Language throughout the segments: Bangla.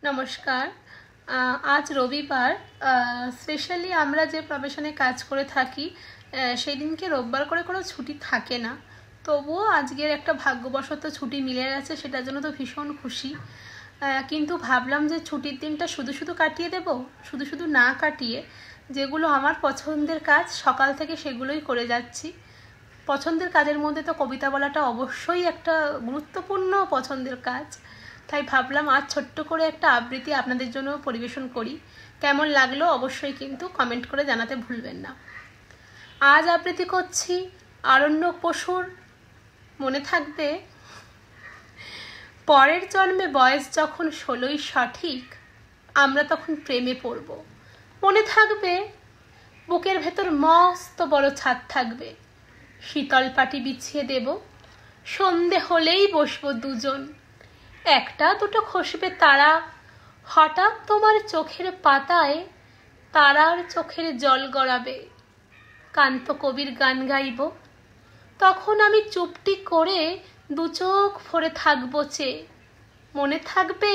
নমস্কার। আজ রবিবার। স্পেশালি আমরা যে প্রফেশনে কাজ করে থাকি সেই দিনকে রোববার করে কোনো ছুটি থাকে না, তবুও আজকের একটা ভাগ্যবশত ছুটি মিলে গেছে, সেটার জন্য তো ভীষণ খুশি। কিন্তু ভাবলাম যে ছুটির দিনটা শুধু শুধু কাটিয়ে দেব, শুধু শুধু না কাটিয়ে যেগুলো আমার পছন্দের কাজ সকাল থেকে সেগুলোই করে যাচ্ছি। পছন্দের কাজের মধ্যে তো কবিতা বলাটা অবশ্যই একটা গুরুত্বপূর্ণ পছন্দের কাজ। তাই ভাবলাম আজ ছোট্ট করে একটা আবৃত্তি আপনাদের জন্য পরিবেশন করি। কেমন লাগলো অবশ্যই কিন্তু কমেন্ট করে জানাতে ভুলবেন না। আজ আবৃত্তি করছি আরণ্যক পশুর। মনে থাকবে পরের জন্মে বয়স যখন 16ই সঠিক, আমরা তখন প্রেমে পড়ব। মনে থাকবে বুকের ভেতর মস্ত বড় ছাদ থাকবে, শীতল পাটি বিছিয়ে দেব, সন্ধে হলেই বসবো দুজন। একটা দুটো খসবে তারা, হঠাৎ তোমার চোখের পাতায় তারার চোখের জল গড়াবে। কান্ত কবির গান গাইব, তখন আমি চুপটি করে দু চোখ ভরে থাকবো চেয়ে। মনে থাকবে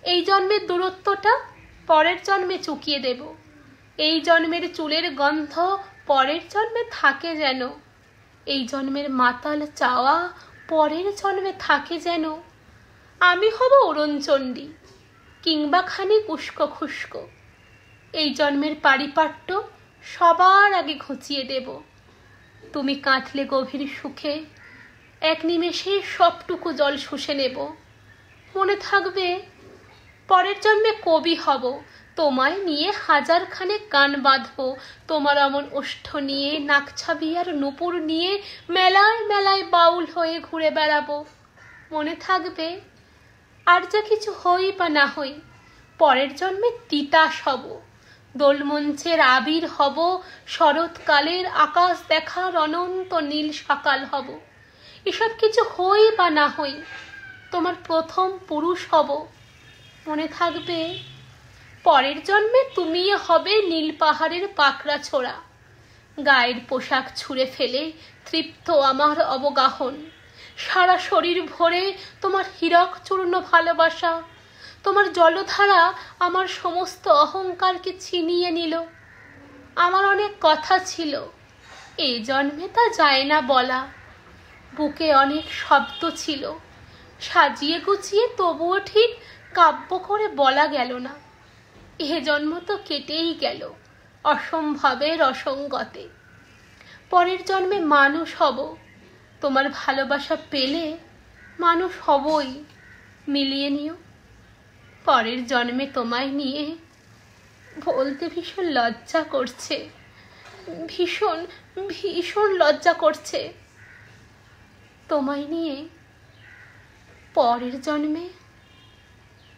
এই জন্মের দূরত্বটা পরের জন্মে চুকিয়ে দেব। এই জন্মের চুলের গন্ধ পরের জন্মে থাকে যেন, এই জন্মের মাতাল চাওয়া পরের জন্মে থাকে যেন। আমি হব অরুণচণ্ডী কিংবা খানিক উস্কো খুস্কো, এই জন্মের পারিপাট্য সবার আগে ঘুচিয়ে দেব। তুমি কাঁদলে গভীর সুখে এক নিমেষে সবটুকু জল শুষে নেব। মনে থাকবে পরের জন্মে কবি হব, তোমায় নিয়ে হাজারখানে গান বাঁধবো। তোমার অমন ওষ্ঠ নিয়ে, নাকছাবি আর নূপুর নিয়ে মেলায় মেলায় বাউল হয়ে ঘুরে বেড়াবো। মনে থাকবে আর যা কিছু হই বা না হই, পরের জন্মে তিতাস হব, দোলমঞ্চের আবির হব, শরৎকালের আকাশ দেখার অনন্ত নীল সকাল হব। এসব কিছু হই বা না হই, তোমার প্রথম পুরুষ হব। মনে থাকবে পরের জন্মে তুমি হবে নীল পাহাড়ের পাকড়া ছোড়া, গায়ের পোশাক ছুঁড়ে ফেলে তৃপ্ত আমার অবগাহন। সারা শরীর ভরে তোমার হীরক চূর্ণ ভালোবাসা, তোমার জলধারা আমার সমস্ত অহংকারকে ছিনিয়ে নিল। আমার অনেক কথা ছিল, এই জন্মে তা যায় না বলা। বুকে অনেক শব্দ ছিল, সাজিয়ে গুছিয়ে তবুও ঠিক কাব্য করে বলা গেল না। এ জন্ম তো কেটেই গেল অসম্ভবের অসঙ্গতে। পরের জন্মে মানুষ হব, তোমার ভালোবাসা পেলে মানুষ হবই, মিলিয়ে নিও। পরের জন্মে তোমায় নিয়ে বলতে ভীষণ লজ্জা করছে, ভীষণ ভীষণ লজ্জা করছে। তোমায় নিয়ে পরের জন্মে।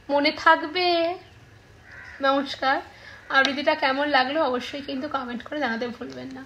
মনে থাকবে। নমস্কার। আবৃত্তিটা কেমন লাগলো অবশ্যই কিন্তু কমেন্ট করে জানাতে ভুলবেন না।